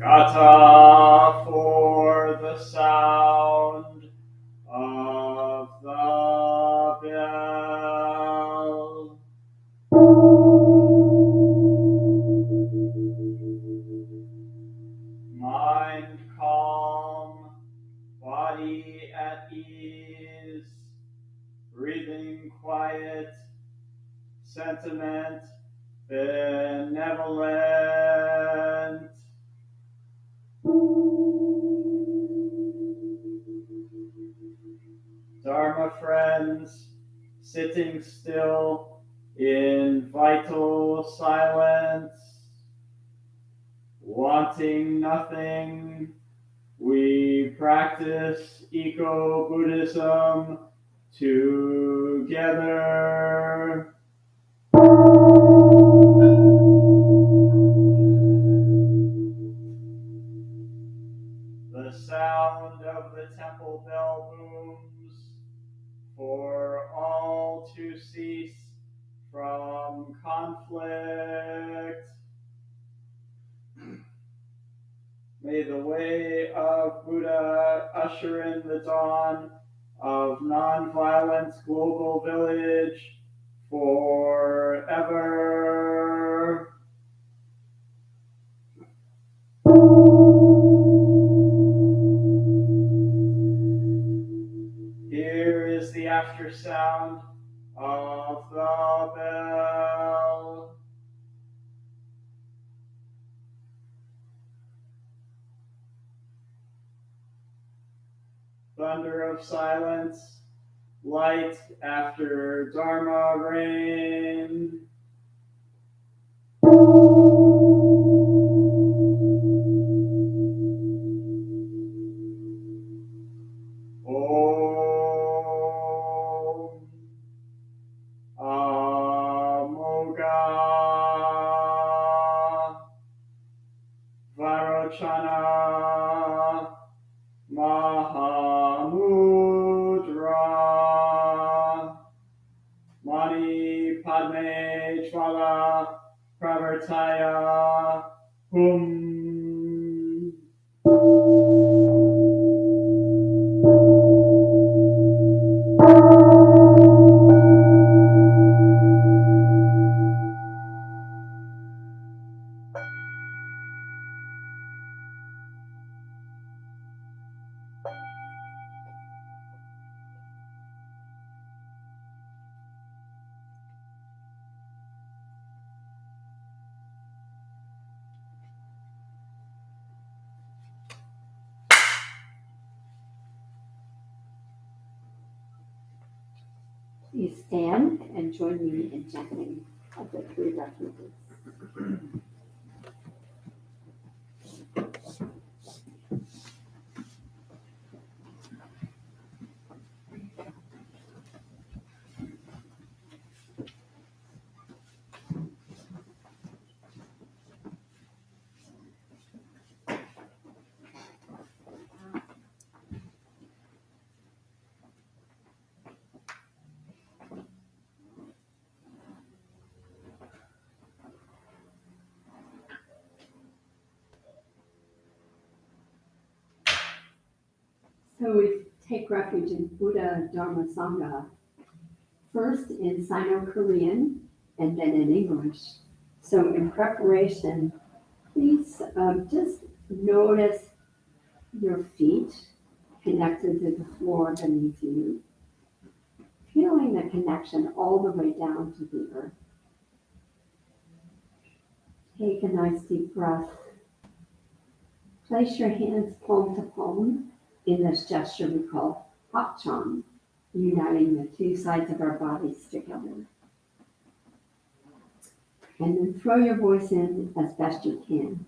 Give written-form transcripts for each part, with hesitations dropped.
Kata for the sound of the bell. Mind calm, body at ease, breathing quiet, sentiment benevolent. Dharma friends, sitting still in vital silence, wanting nothing, we practice eco-Buddhism together. The sound of the temple bell booms, the way of Buddha, usher in the dawn of nonviolence global village forever. Here is the after sound of the bell. Thunder of silence, light after Dharma rain. Om Amoga Varochana Mahamudra Mani Padme Jvala Pravartaya Hum. Please stand and join me in chanting of the three refuges. So we take refuge in Buddha, Dharma, Sangha, first in Sino-Korean and then in English. So in preparation, please just notice your feet connected to the floor beneath you, feeling the connection all the way down to the earth. Take a nice deep breath. Place your hands palm to palm in this gesture we call Hapchang, uniting the two sides of our bodies together. And then throw your voice in as best you can,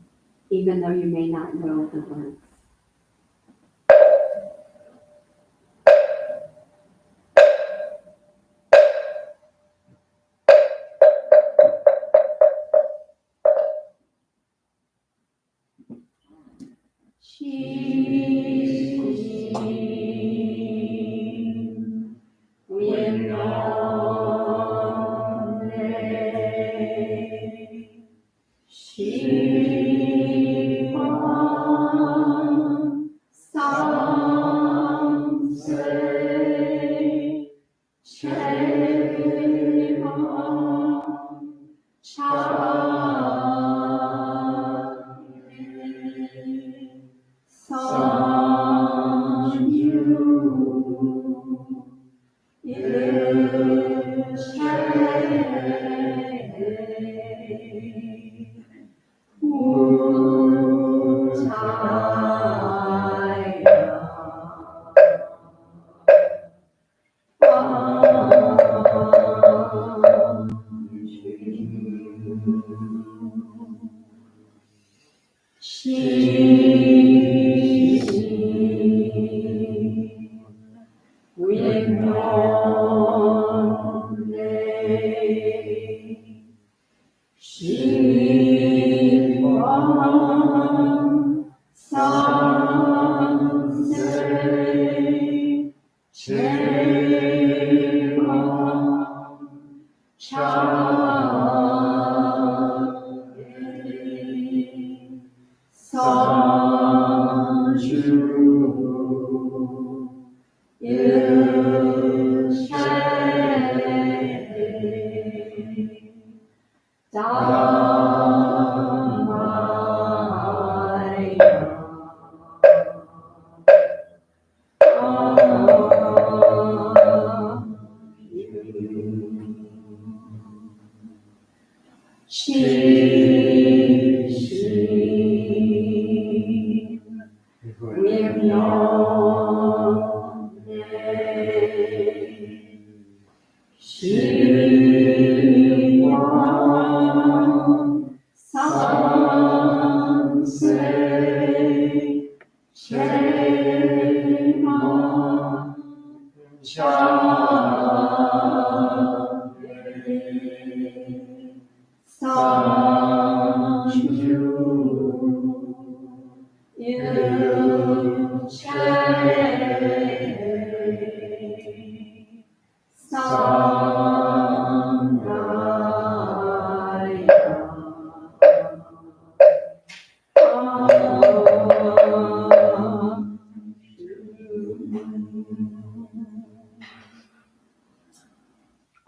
even though you may not know the words.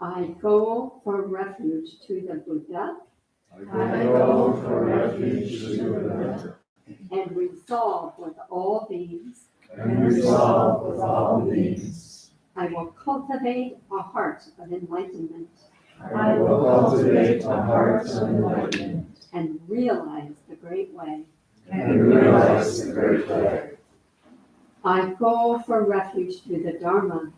I go for refuge to the Buddha I go for refuge to the Buddha, and resolve with all beings. and resolve with all beings. I will cultivate a heart of enlightenment I will cultivate a heart of enlightenment and realize the great way. and realize the great way. I go for refuge to the Dharma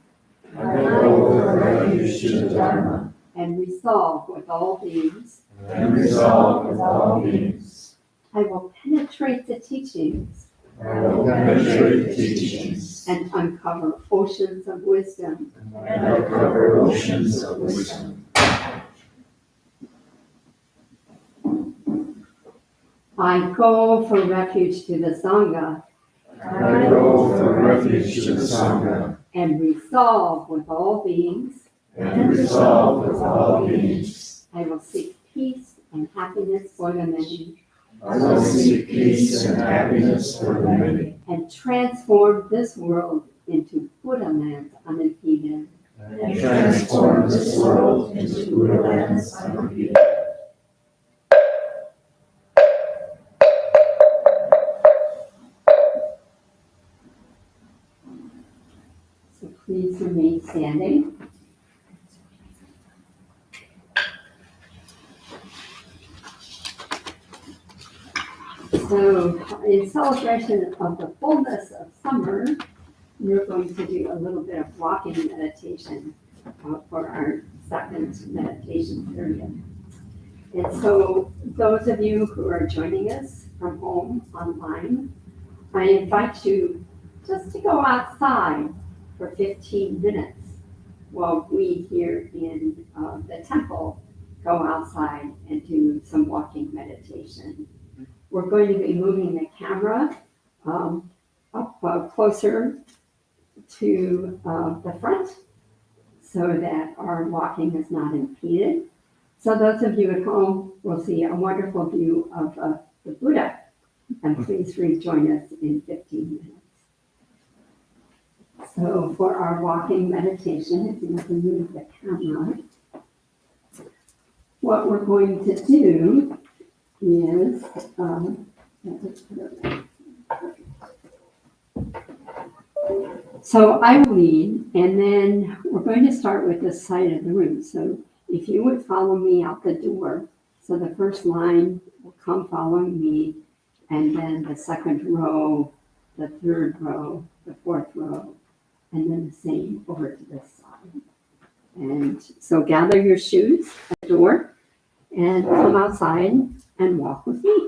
I go for refuge to the Dharma, and resolve with all beings. and resolve with all beings. I will penetrate the teachings I will penetrate the teachings and uncover oceans of wisdom. and uncover oceans of wisdom. I go for refuge to the Sangha I go for refuge to the Sangha, and resolve with all beings. and resolve with all beings. I will seek peace and happiness for the many I will seek peace and happiness for the many, and transform this world into Buddha land unimpeded. and transform this world into Buddha lands unimpeded. So please remain standing. So in celebration of the fullness of summer, we're going to do a little bit of walking meditation for our second meditation period. And so those of you who are joining us from home online, I invite you just to go outside for 15 minutes while we here in the temple go outside and do some walking meditation. We're going to be moving the camera up closer to the front so that our walking is not impeded. So those of you at home will see a wonderful view of the Buddha, and please rejoin us in 15 minutes. So for our walking meditation, if you can move the camera, what we're going to do is, so I will lead, and then we're going to start with this side of the room. So if you would follow me out the door, so the first line will come following me, and then the second row, the third row, the fourth row, and then the same over to this side. And so gather your shoes at the door and come outside and walk with me.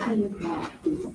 continue that, please.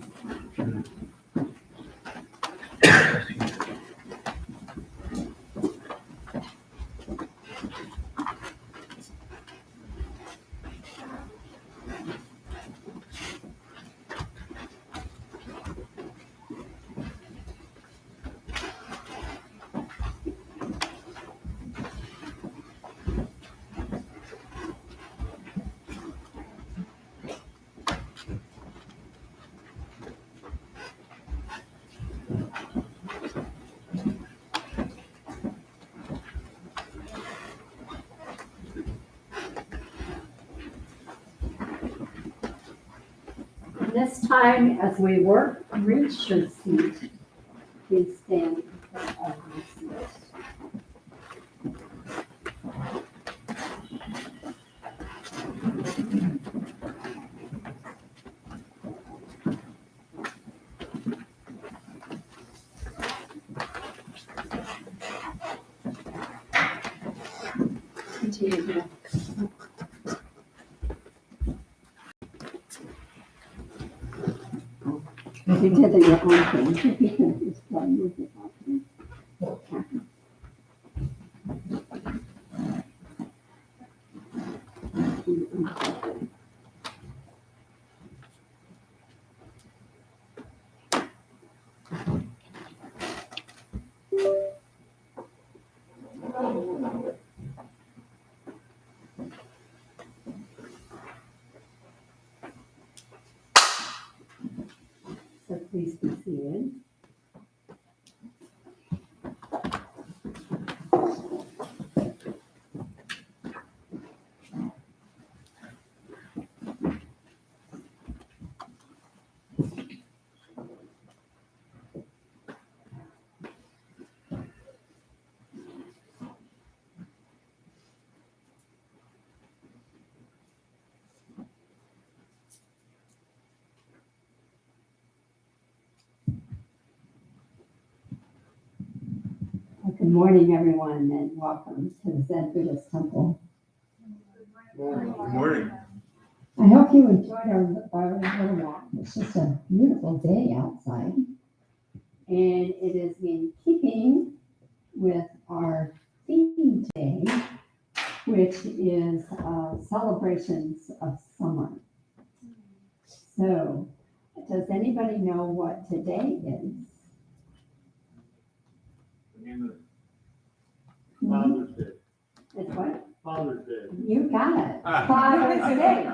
This time, as we work, reach your seat. Please stand for our seat. Continue here. You did it your own thing. You can just run with it. So please be seated. Good morning, everyone, and welcome to the Zen Buddhist Temple. Good morning. I hope you enjoyed our little walk. It's just a beautiful day outside. And it is in keeping with our theme today, which is celebrations of summer. So, does anybody know what today is? Father's Day. It's what? Father's Day. You got it. Father's Day.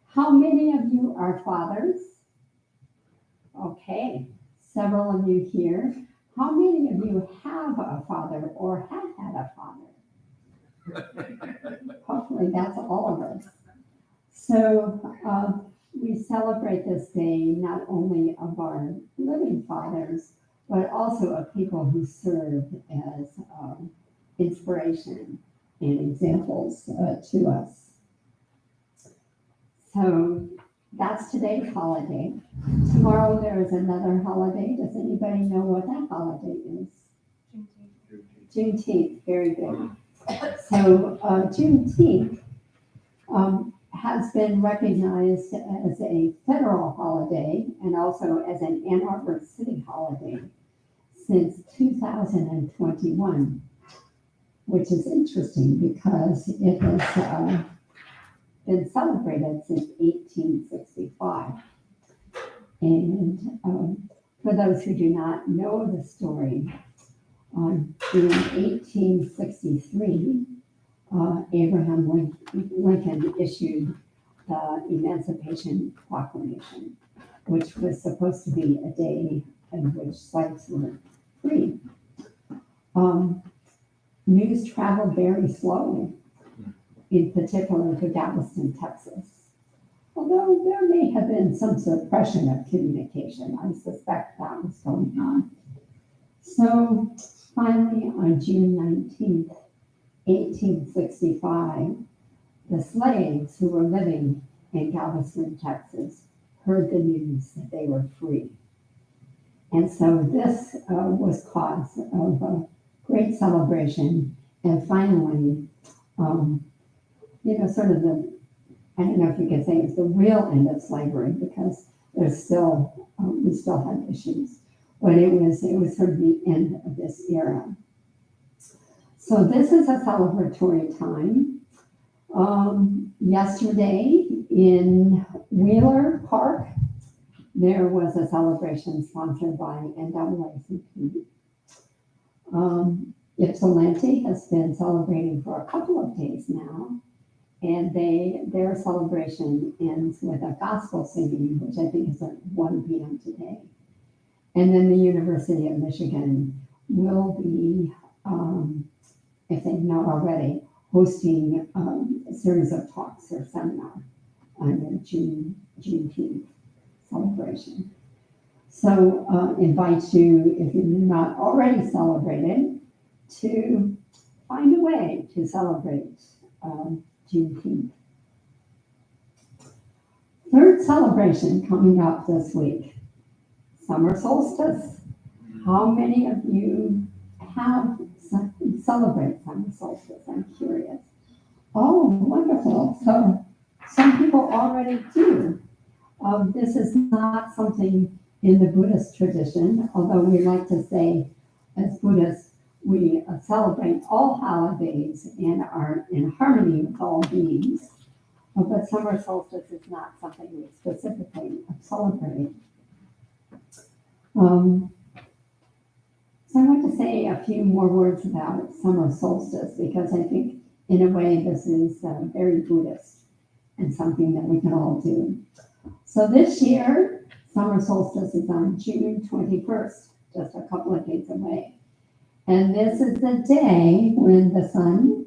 How many of you are fathers? Okay, several of you here. How many of you have a father or have had a father? Hopefully that's all of us. So we celebrate this day not only of our living fathers, but also of people who serve as inspiration and examples to us. So that's today's holiday. Tomorrow there is another holiday. Does anybody know what that holiday is? Juneteenth. Very good. So Juneteenth has been recognized as a federal holiday and also as an Ann Arbor City holiday since 2021, which is interesting because it has been celebrated since 1865. And for those who do not know the story, in 1863, Abraham Lincoln issued the Emancipation Proclamation, which was supposed to be a day in which slaves were free. News traveled very slowly, in particular to Galveston, Texas. Although there may have been some suppression of communication, I suspect that was going on. So finally, on June 19th, 1865, the slaves who were living in Galveston, Texas, heard the news that they were free. And so this was cause of a great celebration. And finally, sort of the, I don't know if you could say it's the real end of slavery, because there's still, we still have issues. But it was sort of the end of this era. So this is a celebratory time. Yesterday in Wheeler Park, there was a celebration sponsored by NAACP. Ypsilanti has been celebrating for a couple of days now, and their celebration ends with a gospel singing, which I think is at 1 p.m. today. And then the University of Michigan will be, if they've not already, hosting a series of talks or seminar on the Juneteenth celebration. So invite you, if you're not already celebrated, to find a way to celebrate Juneteenth. Third celebration coming up this week, summer solstice. How many of you have celebrate summer solstice? I'm curious. Oh, wonderful. So some people already do. This is not something in the Buddhist tradition, although we like to say as Buddhists, we celebrate all holidays and are in harmony with all beings. But summer solstice is not something we specifically celebrate. So I want to say a few more words about summer solstice because I think in a way this is very Buddhist and something that we can all do. So this year, summer solstice is on June 21st, just a couple of days away. And this is the day when the sun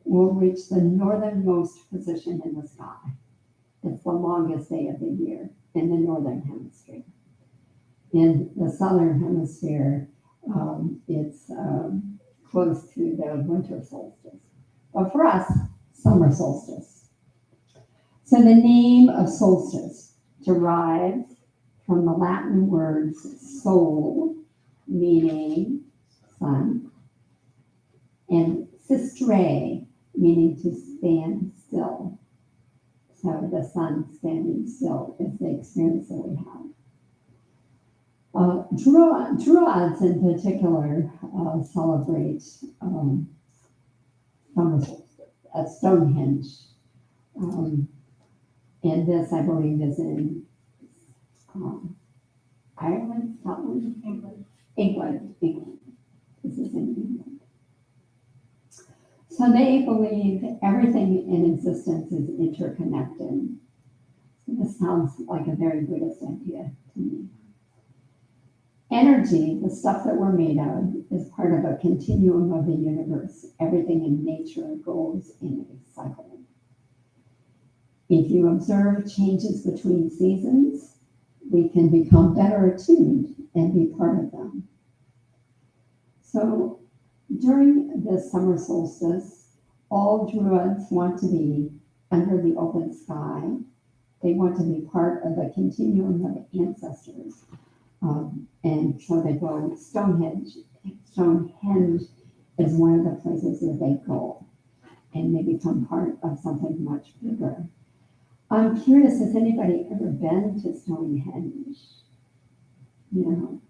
will reach the northernmost position in the sky. It's the longest day of the year in the northern hemisphere. In the southern hemisphere, it's close to the winter solstice. But for us, summer solstice. So the name of solstice derives from the Latin words sol, meaning sun, and sistere, meaning to stand still. So the sun standing still is the experience that we have. Druids in particular celebrate summer solstice at Stonehenge. And this, I believe, is in Ireland, Scotland? England. This is in England. So they believe everything in existence is interconnected. So this sounds like a very Buddhist idea to me. Energy, the stuff that we're made of, is part of a continuum of the universe. Everything in nature goes in a cycle. If you observe changes between seasons, we can become better attuned and be part of them. So during the summer solstice, all Druids want to be under the open sky. They want to be part of the continuum of ancestors. And so they go Stonehenge. Stonehenge is one of the places that they go, and they become part of something much bigger. I'm curious, has anybody ever been to Stonehenge? No.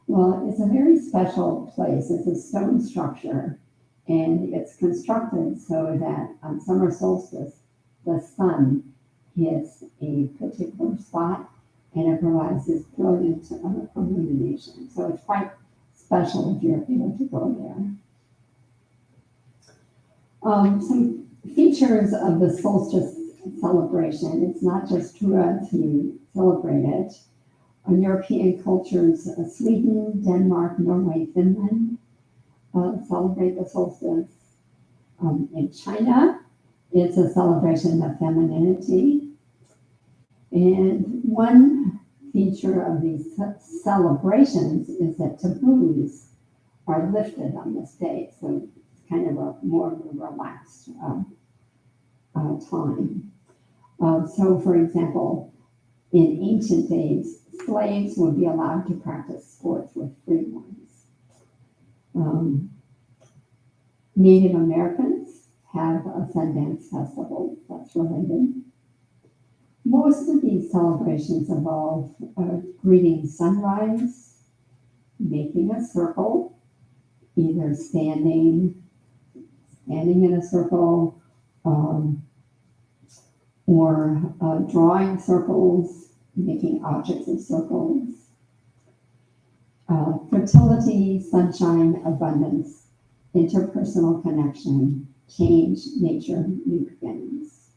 Well, it's a very special place. It's a stone structure, and it's constructed so that on summer solstice, the sun hits a particular spot, and it provides this brilliant illumination. So it's quite special if you're able to go there. Some features of the solstice celebration. It's not just Druids who celebrate it. European cultures, Sweden, Denmark, Norway, Finland celebrate the solstice. In China, it's a celebration of femininity. And one feature of these celebrations is that taboos are lifted on this day. So it's kind of a more relaxed time. So for example, in ancient days, slaves would be allowed to practice sports with free ones. Native Americans have a Sundance Festival that's related. Most of these celebrations involve greeting sunrise, making a circle, either standing in a circle, or drawing circles, making objects of circles. Fertility, sunshine, abundance, interpersonal connection, change, nature, new beginnings.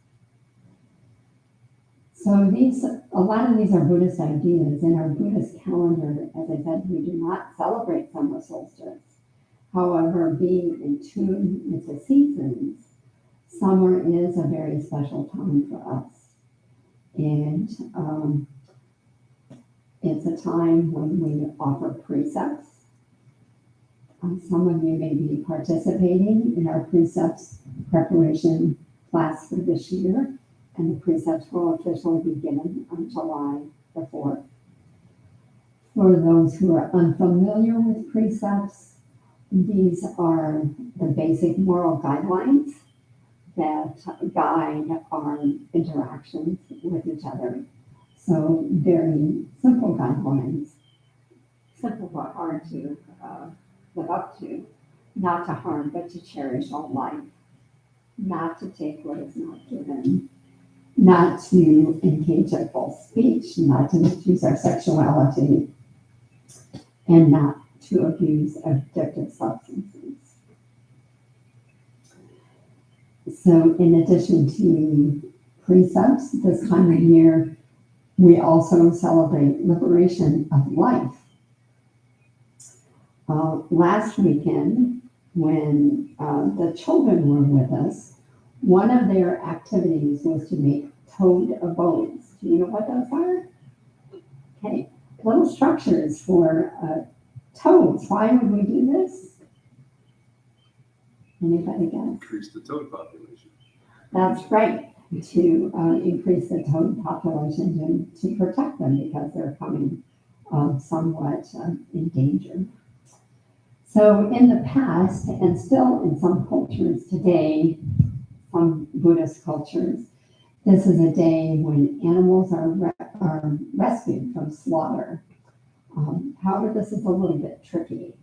So a lot of these are Buddhist ideas. In our Buddhist calendar, as I said, we do not celebrate summer solstice. However, being in tune with the seasons, summer is a very special time for us. And it's a time when we offer precepts. Some of you may be participating in our precepts preparation class for this year, and the precepts will officially be given on July the 4th. For those who are unfamiliar with precepts, these are the basic moral guidelines that guide our interactions with each other. So very simple guidelines, simple but hard to live up to, not to harm, but to cherish all life, not to take what is not given, not to engage in false speech, not to misuse our sexuality, and not to abuse addictive substances. So in addition to precepts, this time of year, we also celebrate liberation of life. Last weekend, when the children were with us, one of their activities was to make toad abodes. Do you know what those are? Okay, little structures for toads. Why would we do this? Anybody guess? Increase the toad population. That's right, to increase the toad population and to protect them because they're coming somewhat endangered. So in the past, and still in some cultures today, some Buddhist cultures, this is a day when animals are rescued from slaughter. However, this is a little bit tricky.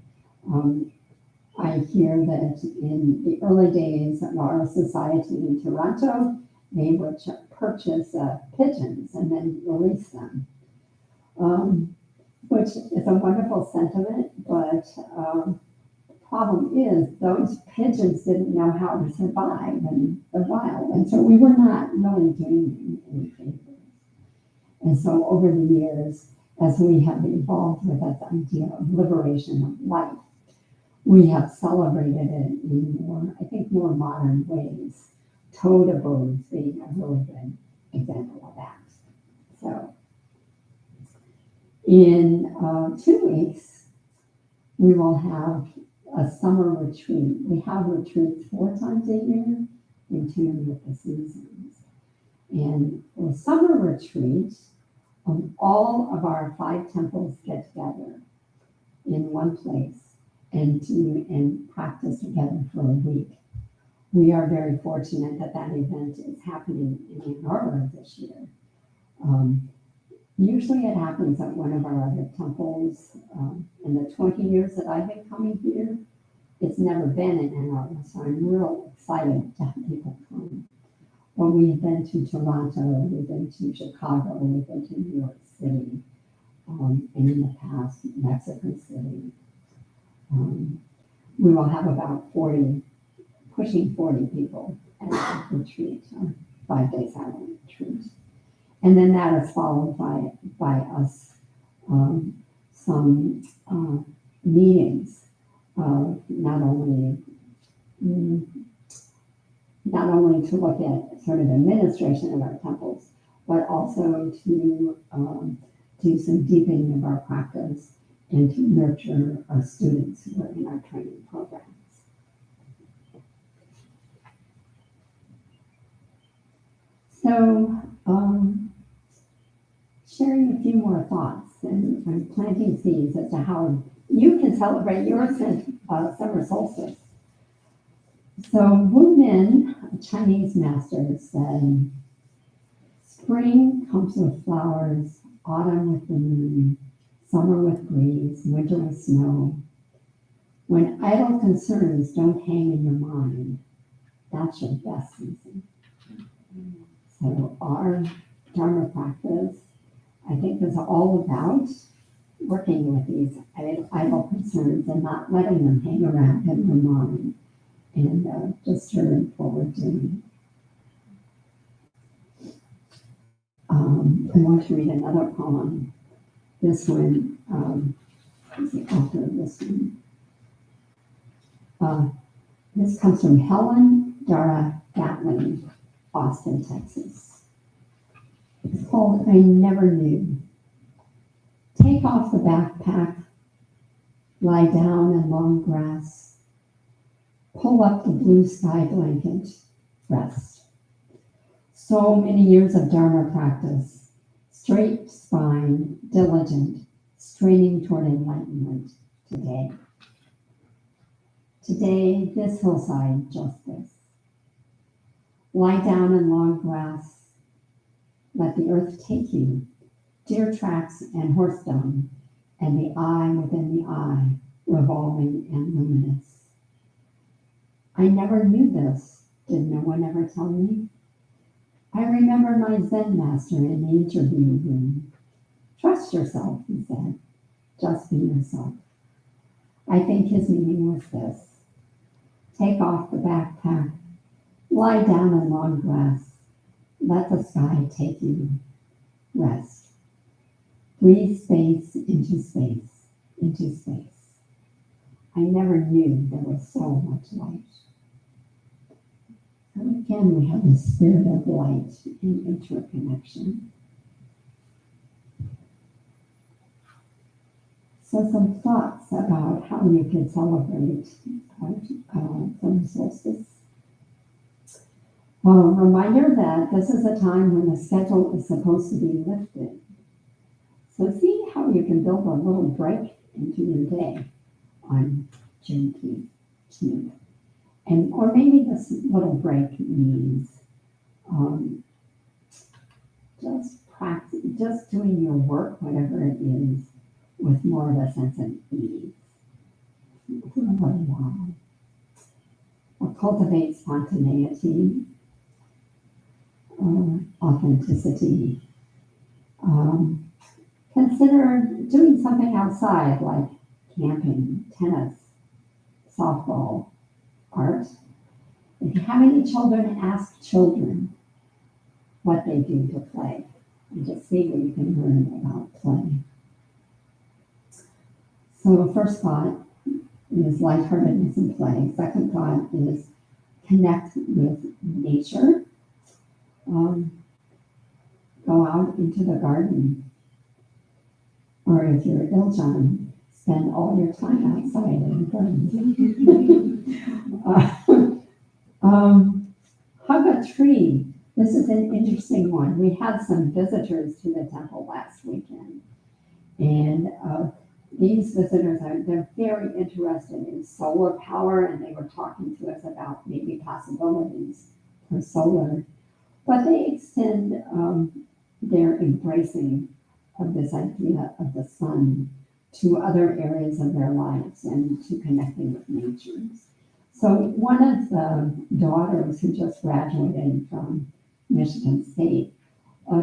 I hear that in the early days of our society in Toronto, they would purchase pigeons and then release them, which is a wonderful sentiment, but the problem is those pigeons didn't know how to survive in the wild, and so we were not really doing any favors. And so over the years, as we have evolved with that idea of liberation of life, we have celebrated it in more modern ways. Toad abodes being a really good example of that. So in 2 weeks, we will have a summer retreat. We have retreats 4 times a year in tune with the seasons. And for summer retreats, all of our 5 temples get together in one place and practice together for a week. We are very fortunate that that event is happening in Ann Arbor this year. Usually it happens at one of our other temples. In the 20 years that I've been coming here, it's never been in Ann Arbor, so I'm real excited to have people come. But we've been to Toronto, we've been to Chicago, we've been to New York City, and in the past, Mexico City. We will have about 40, pushing 40 people at the retreat, 5 days silent retreat. And then that is followed by us some meetings of not only to look at sort of administration of our temples, but also to do some deepening of our practice and to nurture our students who are in our training programs. So, sharing a few more thoughts and planting seeds as to how you can celebrate your summer solstice. So Wu Min, a Chinese master, said, Spring comes with flowers, autumn with the moon, summer with breeze, winter with snow. When idle concerns don't hang in your mind, that's your best season. So our Dharma practice, I think, is all about working with these idle concerns and not letting them hang around in your mind and disturb what we're doing. I want to read another poem. This one, who's the author of this one? This comes from Helen Dara Gatling, Austin, Texas. It's called I Never Knew. Take off the backpack, lie down in long grass, pull up the blue sky blanket, rest. So many years of Dharma practice, straight spine, diligent, straining toward enlightenment today. Today, this hillside, just this. Lie down in long grass, let the earth take you, deer tracks and horse dung, and the eye within the eye, revolving and luminous. I never knew this. Did no one ever tell me? I remember my Zen master in the interview room. Trust yourself, he said. Just be yourself. I think his meaning was this. Take off the backpack, lie down in long grass, let the sky take you, rest. Breathe space into space, into space. I never knew there was so much light. And again, we have the spirit of light in interconnection. So some thoughts about how you can celebrate summer solstice. Reminder that this is a time when the schedule is supposed to be lifted. So see how you can build a little break into your day on Juneteenth. And or maybe this little break means just practice, just doing your work, whatever it is, with more of a sense of ease. Cultivate spontaneity, authenticity. Consider doing something outside like camping, tennis, softball, art. If you have any children, ask children what they do to play and just see what you can learn about play. So the first thought is lightheartedness in play. Second thought is connect with nature. Go out into the garden. Or if you're ill, John, spend all your time outside in the garden. Hug a tree. This is an interesting one. We had some visitors to the temple last weekend. And these visitors they're very interested in solar power, and they were talking to us about maybe possibilities for solar. But they extend their embracing of this idea of the sun to other areas of their lives and to connecting with nature. So one of the daughters who just graduated from Michigan State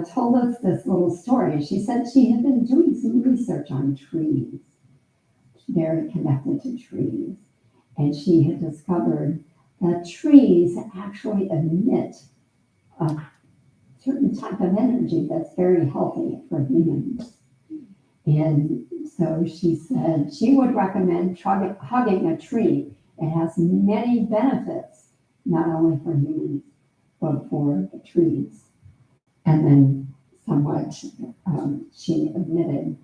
told us this little story. She said she had been doing some research on trees, very connected to trees, and she had discovered that trees actually emit a certain type of energy that's very healthy for humans. And so she said she would recommend hugging a tree. It has many benefits, not only for humans, but for the trees. And then somewhat, she admitted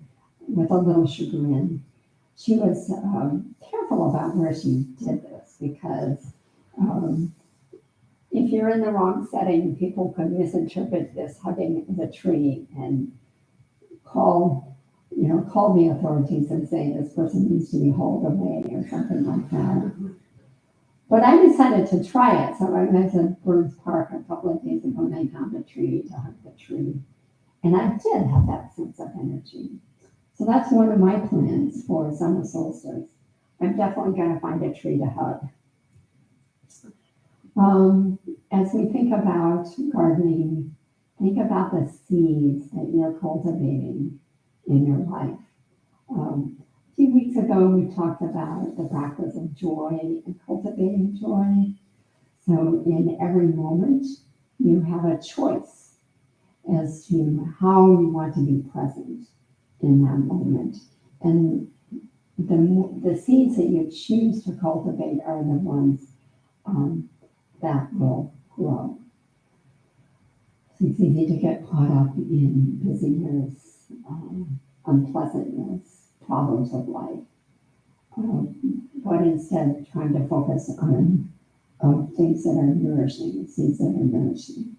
with a little chagrin, she was careful about where she did this because if you're in the wrong setting, people could misinterpret this hugging the tree and call the authorities and say this person needs to be hauled away or something like that. But I decided to try it, so I went to Burns Park a couple of days ago and I found a tree to hug the tree. And I did have that sense of energy. So that's one of my plans for summer solstice. I'm definitely going to find a tree to hug. As we think about gardening, think about the seeds that you're cultivating in your life. A few weeks ago, we talked about the practice of joy and cultivating joy. So in every moment, you have a choice as to how you want to be present in that moment. And the seeds that you choose to cultivate are the ones that will grow. So it's easy to get caught up in busyness, unpleasantness, problems of life, but instead trying to focus on things that are nourishing, seeds that are nourishing.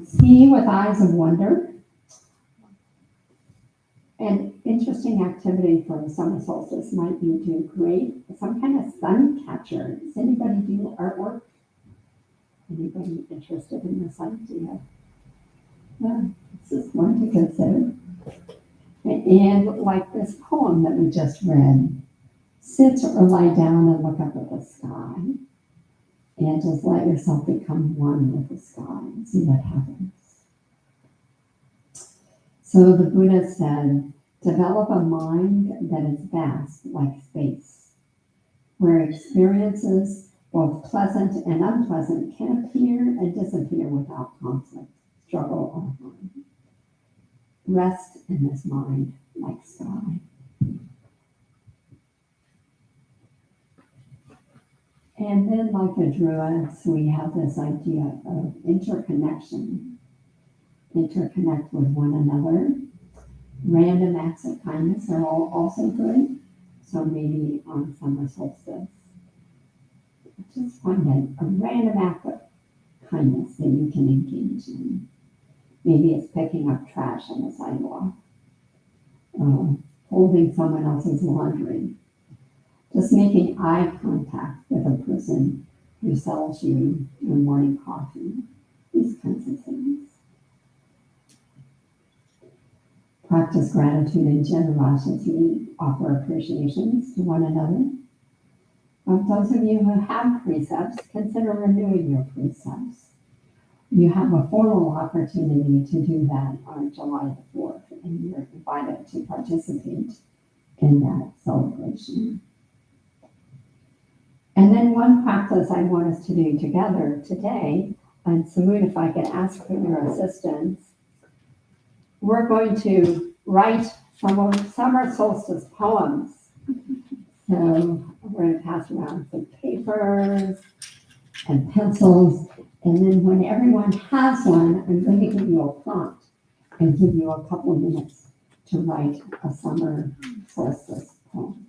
See with eyes of wonder. An interesting activity for the summer solstice might be to create some kind of sun catcher. Does anybody do artwork? Anybody interested in this idea? Yeah, this is one to consider. And like this poem that we just read, sit or lie down and look up at the sky and just let yourself become one with the sky and see what happens. So the Buddha said, develop a mind that is vast like space, where experiences, both pleasant and unpleasant, can appear and disappear without conflict, struggle, or harm. Rest in this mind like sky. And then, like the Druids, we have this idea of interconnection. Interconnect with one another. Random acts of kindness are also good. So maybe on summer solstice, just find a random act of kindness that you can engage in. Maybe it's picking up trash on the sidewalk, holding someone else's laundry, just making eye contact with a person who sells you your morning coffee, these kinds of things. Practice gratitude and generosity, offer appreciations to one another. Those of you who have precepts, consider renewing your precepts. You have a formal opportunity to do that on July the 4th, and you're invited to participate in that celebration. And then one practice I want us to do together today, and Samud, if I could ask for your assistance, we're going to write some summer solstice poems. So we're going to pass around some papers and pencils. And then when everyone has one, I'm going to give you a prompt and give you a couple of minutes to write a summer solstice poem.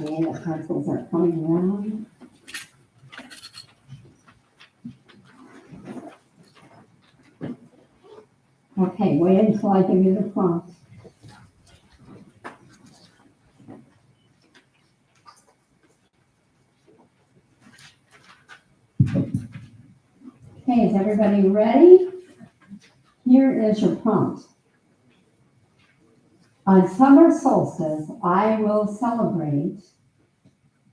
Okay, the pencils are coming around. Okay, wait until I give you the prompt. Okay, is everybody ready? Here is your prompt. On summer solstice, I will celebrate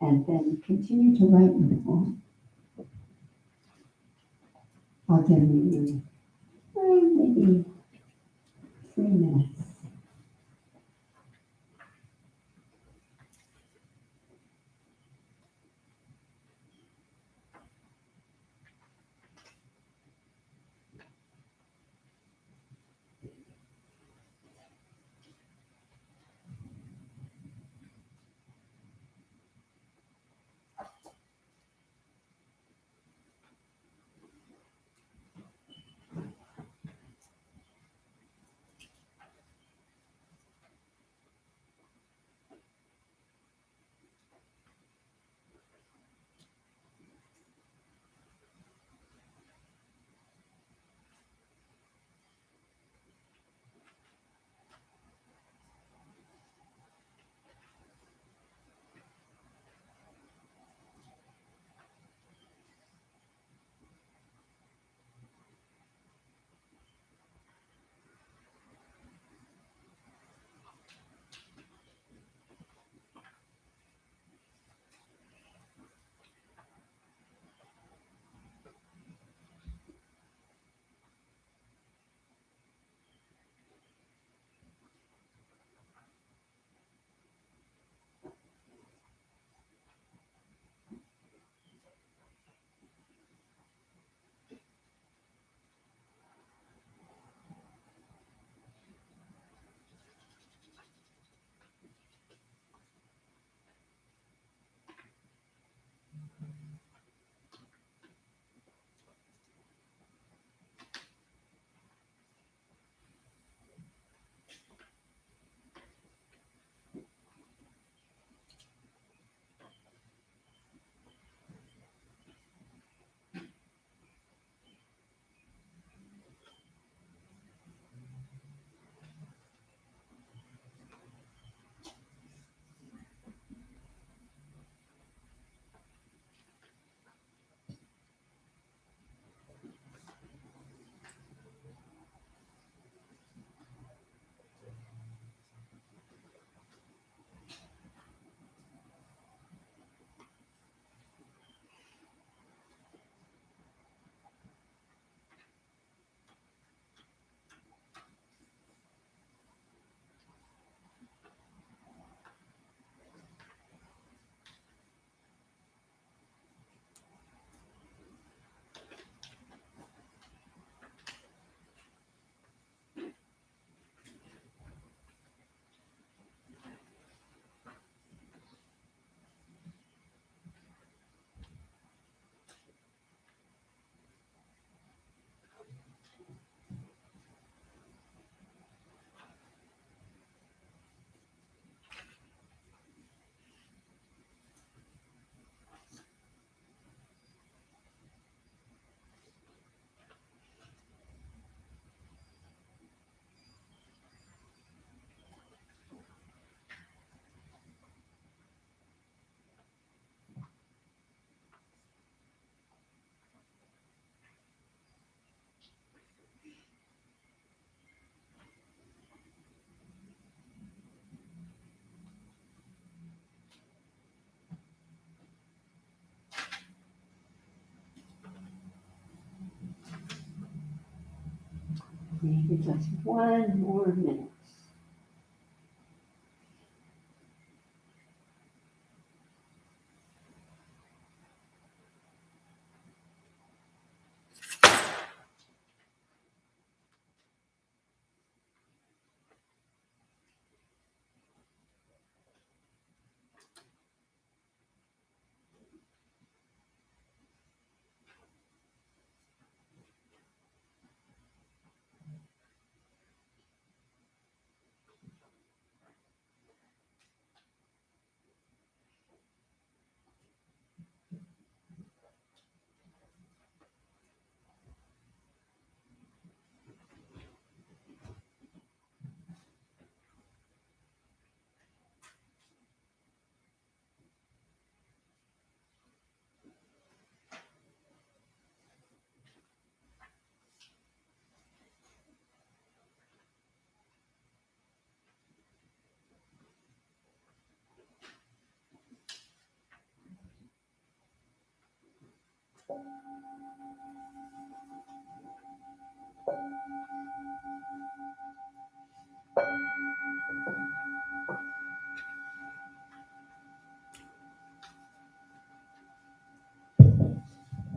and then continue to write your poem. I'll give you maybe 3 minutes. Maybe just one more minute.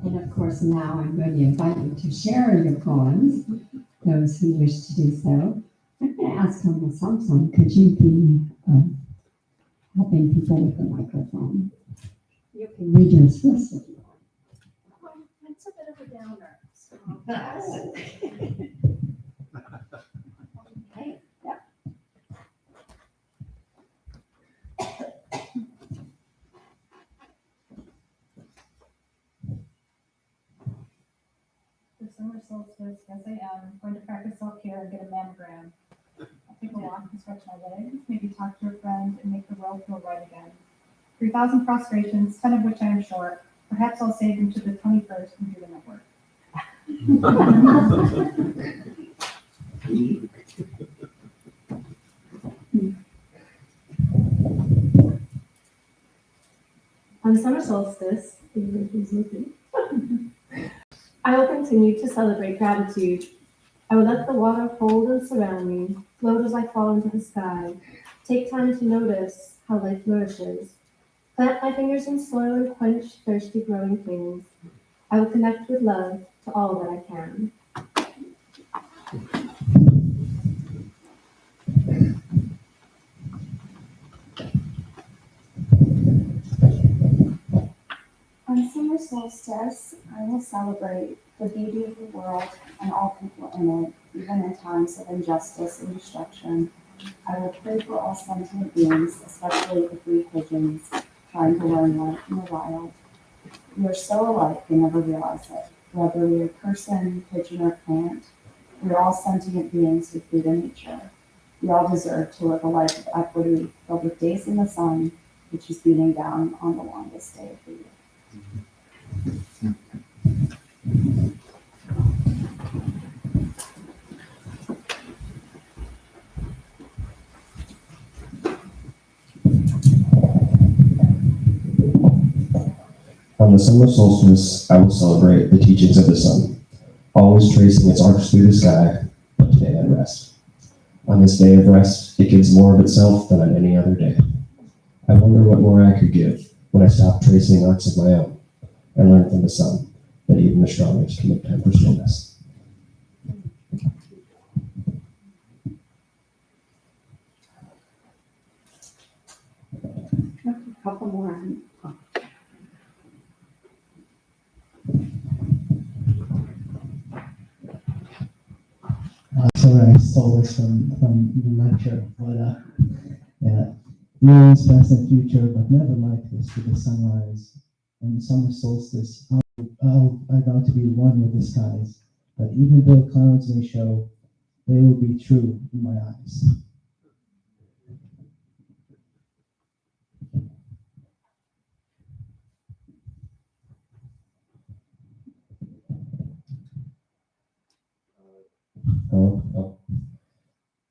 And of course, now I'm going to invite you to share your poems, those who wish to do so. I'm going to ask Humble Samson, could you be helping people with the microphone? You can read yours first if you want. It's a bit of a downer. So. Okay, yeah. For summer solstice, yes I am going to practice self-care and get a mammogram. I'll take a walk and stretch my legs, maybe talk to a friend and make the world feel right again. 3,000 prostrations, 10 of which I am short. Perhaps I'll save them to the 21st and do them at work. On summer solstice, I will continue to celebrate gratitude. I will let the water hold and surround me, float as I fall into the sky, take time to notice how life flourishes, plant my fingers in soil and quench thirsty growing things. I will connect with love to all that I can. On summer solstice, I will celebrate the beauty of the world and all people in it, even in times of injustice and destruction. I will pray for all sentient beings, especially the free pigeons, trying to learn life in the wild. We are so alike we never realize it. Whether we are person, pigeon, or plant, we are all sentient beings with food and nature. We all deserve to live a life of equity, filled with days in the sun, which is beating down on the longest day of the year. On the summer solstice, I will celebrate the teachings of the sun, always tracing its arcs through the sky, but today at rest. On this day of rest, it gives more of itself than on any other day. I wonder what more I could give when I stop tracing arcs of my own and learn from the sun that even the strongest can make time for stillness. A couple more. Sorry, I stole this from the lecture, but yeah, years past and future, but never like this with the sunrise and summer solstice. I vow to be one with the skies, but even though clouds may show, they will be true in my eyes.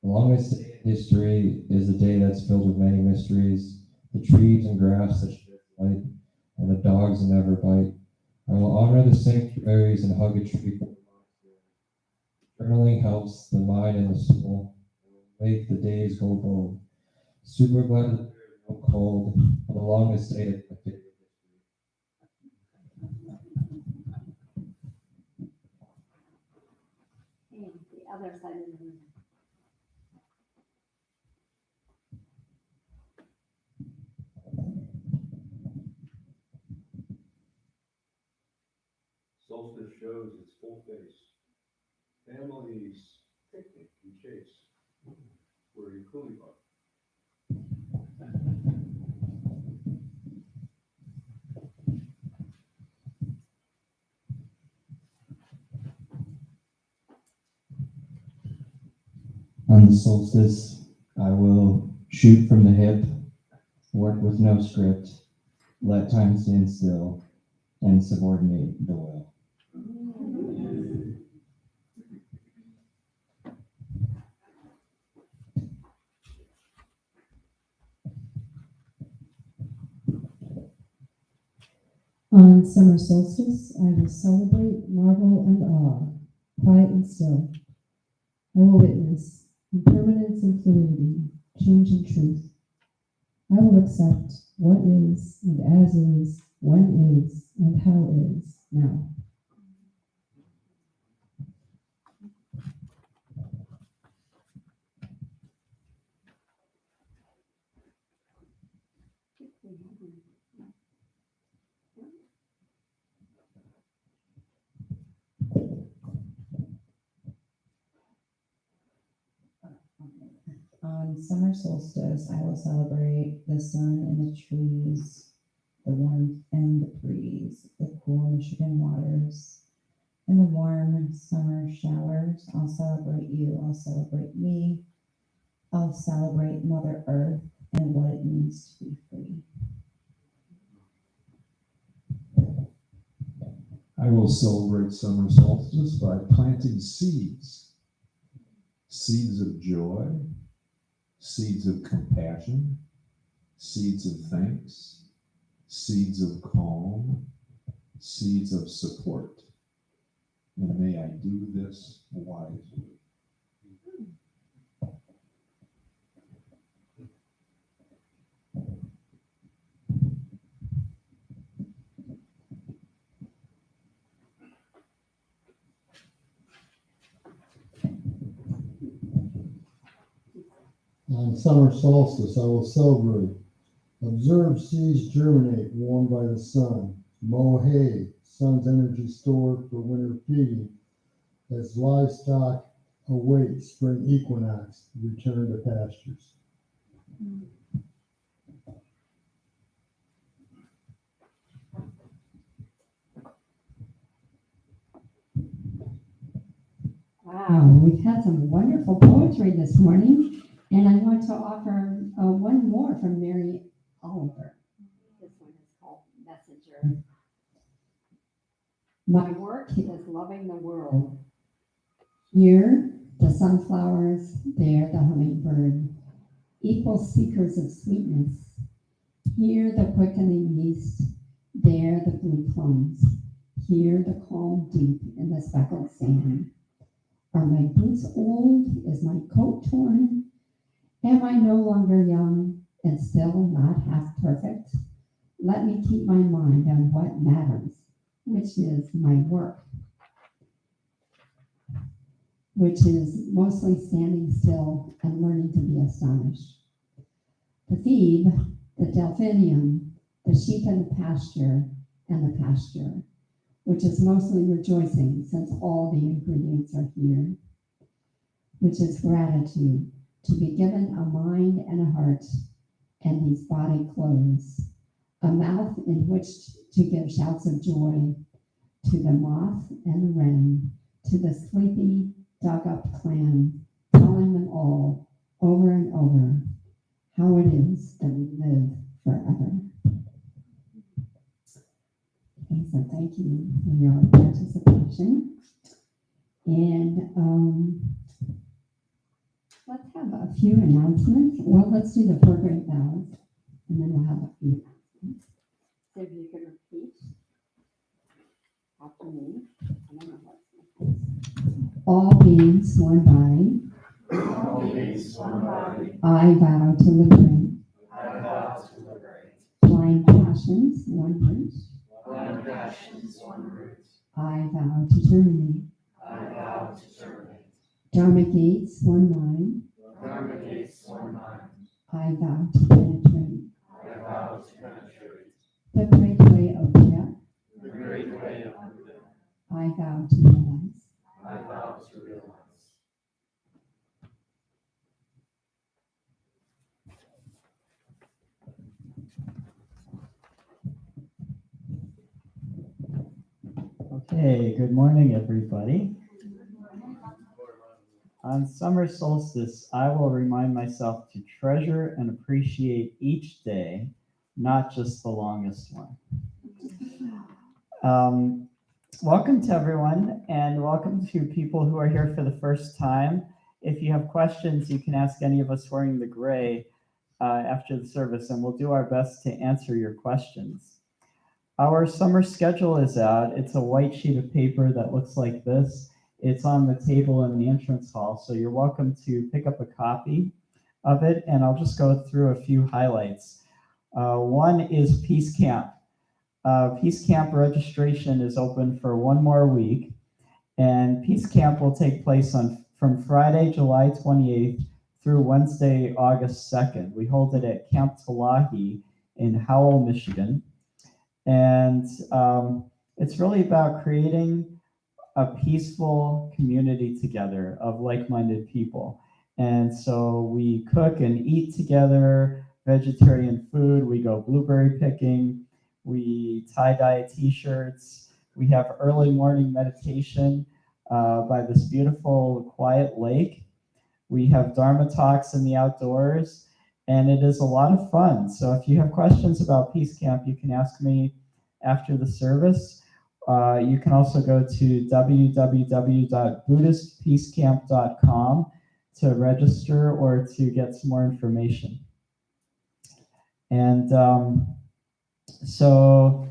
The longest day in history is the day that's filled with many mysteries, the trees and grass that share light, and the dogs that never bite. I will honor the sanctuaries and hug a tree. Journaling helps the mind and the soul. Make the days go bold. Super glad that there's no cold for the longest day that I did. And the other side of the room. Solstice shows its full face. Families picnic and chase. Where you coolie are. On the solstice, I will shoot from the hip, work with no script, let time stand still, and subordinate the will. On summer solstice, I will celebrate, marvel, and awe, quiet and still. I will witness impermanence and fluidity, change and truth. I will accept what is and as is, when is and how is now. On summer solstice, I will celebrate the sun and the trees, the warmth and the breeze, the cool Michigan waters, and the warm summer showers. I'll celebrate you. I'll celebrate me. I'll celebrate Mother Earth and what it means to be free. I will celebrate summer solstice by planting seeds. Seeds of joy, seeds of compassion, seeds of thanks, seeds of calm, seeds of support. And may I do this wisely. On summer solstice, I will celebrate. Observe seeds germinate, warmed by the sun. Mow hay, sun's energy stored for winter feeding. As livestock await spring equinox, return to pastures. Wow, we've had some wonderful poetry this morning, and I want to offer one more from Mary Oliver. This one is called Messenger. My work is loving the world. Here, the sunflowers, there, the hummingbird, equal seekers of sweetness. Here, the quickening yeast, there, the blue plums. Here, the calm deep in the speckled sand. Are my boots old? Is my coat torn? Am I no longer young and still not half perfect? Let me keep my mind on what matters, which is my work, which is mostly standing still and learning to be astonished. The Thebe, the delphinium, the sheep in the pasture, and the pasture, which is mostly rejoicing since all the ingredients are here, which is gratitude, to be given a mind and a heart and these body clothes, a mouth in which to give shouts of joy to the moth and the wren, to the sleepy, dug-up clam, telling them all over and over how it is that we live forever. Okay, so thank you for your participation. And let's have a few announcements. Well, let's do the 4 great vows, and then we'll have a few announcements. So if you could repeat after me. I don't know what's next. all beings one body. I vow to liberate blind passions one root. I vow to terminate dharma gates one mind. I vow to penetrate the great way of Buddha. I vow to realize. Okay, good morning, everybody. On summer solstice, I will remind myself to treasure and appreciate each day, not just the longest one. Welcome to everyone, and welcome to people who are here for the first time. If you have questions, you can ask any of us wearing the gray after the service, and we'll do our best to answer your questions. Our summer schedule is out. It's a white sheet of paper that looks like this. It's on the table in the entrance hall, so you're welcome to pick up a copy of it, and I'll just go through a few highlights. One is Peace Camp. Peace Camp registration is open for one more week, and Peace Camp will take place from Friday, July 28th through Wednesday, August 2nd. We hold it at Camp Talahi in Howell, Michigan, and it's really about creating a peaceful community together of like-minded people. And so we cook and eat together, vegetarian food, we go blueberry picking, we tie-dye t-shirts, we have early morning meditation by this beautiful quiet lake. We have Dharma talks in the outdoors, and it is a lot of fun. So if you have questions about Peace Camp, you can ask me after the service. You can also go to www.buddhistpeacecamp.com to register or to get some more information. And so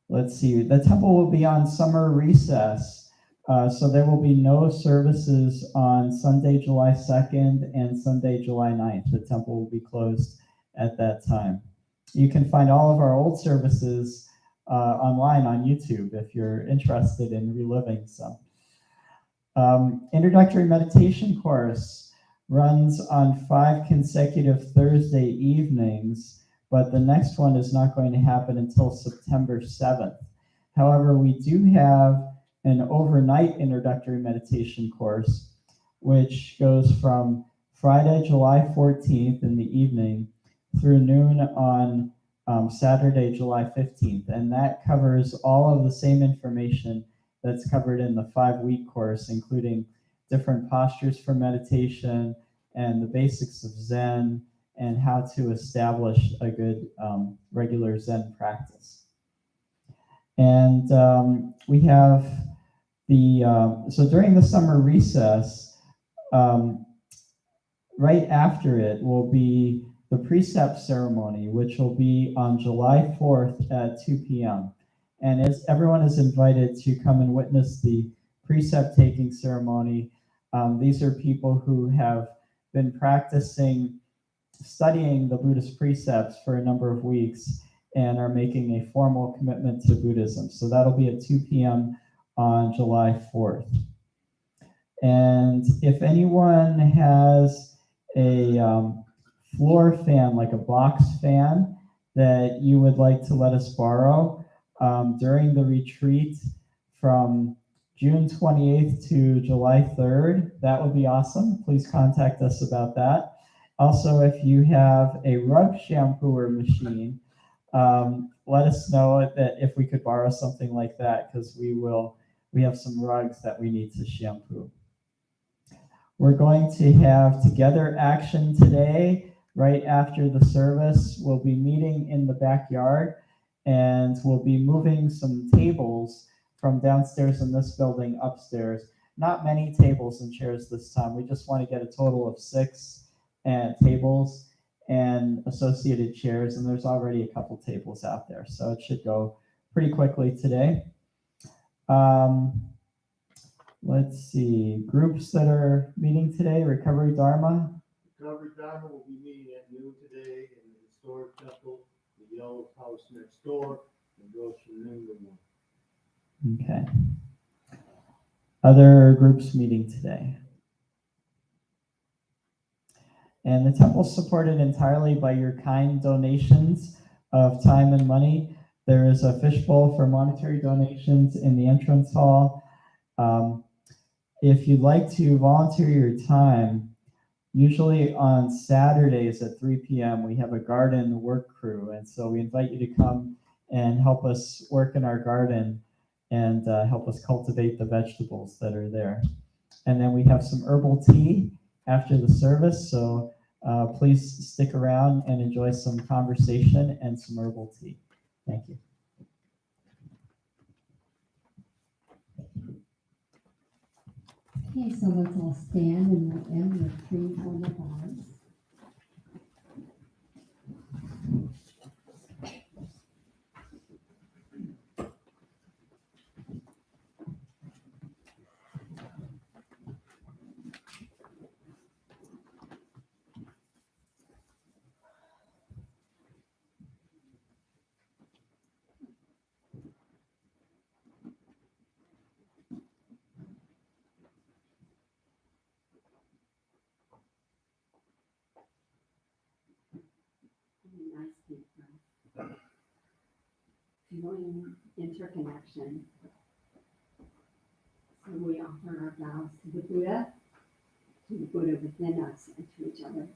let's see, the temple will be on summer recess. So there will be no services on Sunday, July 2nd and Sunday, July 9th. The temple will be closed at that time. You can find all of our old services online on YouTube if you're interested in reliving some. Introductory meditation course runs on 5 consecutive Thursday evenings, but the next one is not going to happen until September 7th. However, we do have an overnight introductory meditation course, which goes from Friday, July 14th in the evening through noon on Saturday, July 15th. And that covers all of the same information that's covered in the 5-week course, including different postures for meditation and the basics of Zen and how to establish a good regular Zen practice. And we have so during the summer recess, right after it will be the precept ceremony, which will be on July 4th at 2 p.m. And as everyone is invited to come and witness the precept taking ceremony. These are people who have been studying the Buddhist precepts for a number of weeks and are making a formal commitment to Buddhism. So that'll be at 2 p.m. on July 4th. And if anyone has a floor fan, like a box fan, that you would like to let us borrow during the retreat from June 28th to July 3rd, that would be awesome. Please contact us about that. Also, if you have a rug shampooer machine, let us know that if we could borrow something like that, because we have some rugs that we need to shampoo. We're going to have together action today, right after the service. We'll be meeting in the backyard, and we'll be moving some tables from downstairs in this building upstairs. Not many tables and chairs this time. We just want to get a total of 6 tables and associated chairs, and there's already a couple tables out there, so it should go pretty quickly today. Let's see, groups that are meeting today, Recovery Dharma. Recovery Dharma will be meeting at noon today in the historic temple, the yellow house next door, and goes from noon to 1. Okay. Other groups meeting today. And the temple is supported entirely by your kind donations of time and money. There is a fishbowl for monetary donations in the entrance hall. If you'd like to volunteer your time, usually on Saturdays at 3 p.m., we have a garden work crew. And so we invite you to come and help us work in our garden and help us cultivate the vegetables that are there. And then we have some herbal tea after the service. So please stick around and enjoy some conversation and some herbal tea. Thank you. Okay, so let's all stand and we'll end with 3 formal bonds. Nice deep breath. Feeling interconnection. So we offer our vows to the Buddha within us, and to each other.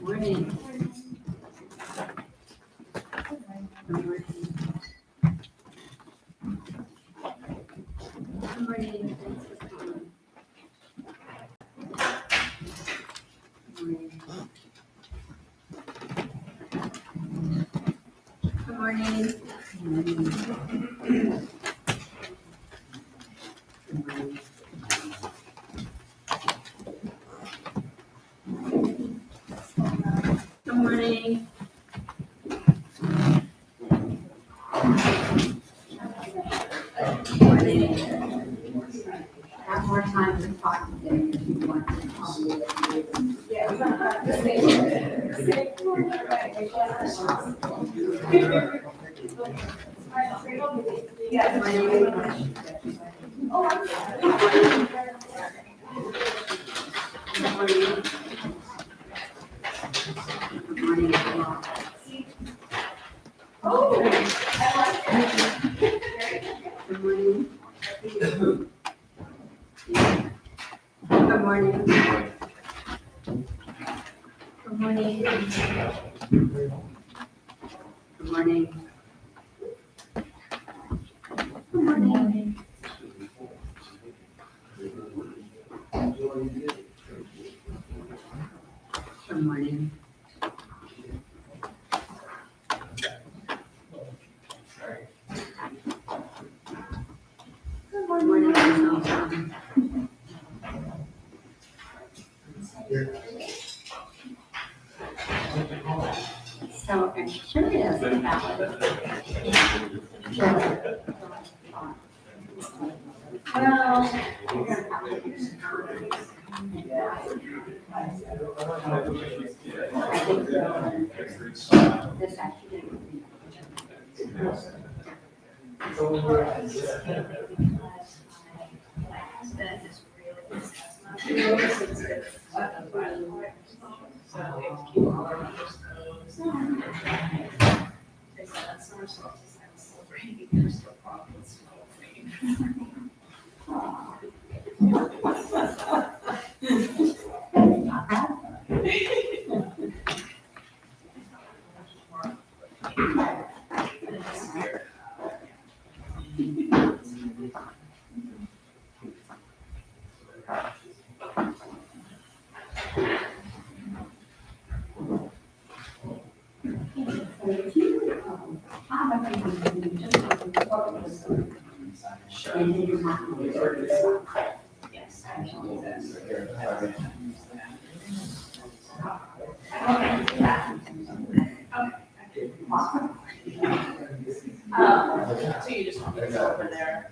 Morning. Good morning. Thanks for coming. Good morning. Good morning. Have more time to talk today if you want to talk. Good morning. Good morning. Good morning. Good morning. Good morning. Good morning. So I'm curious about this afternoon. So you just want me to go over there?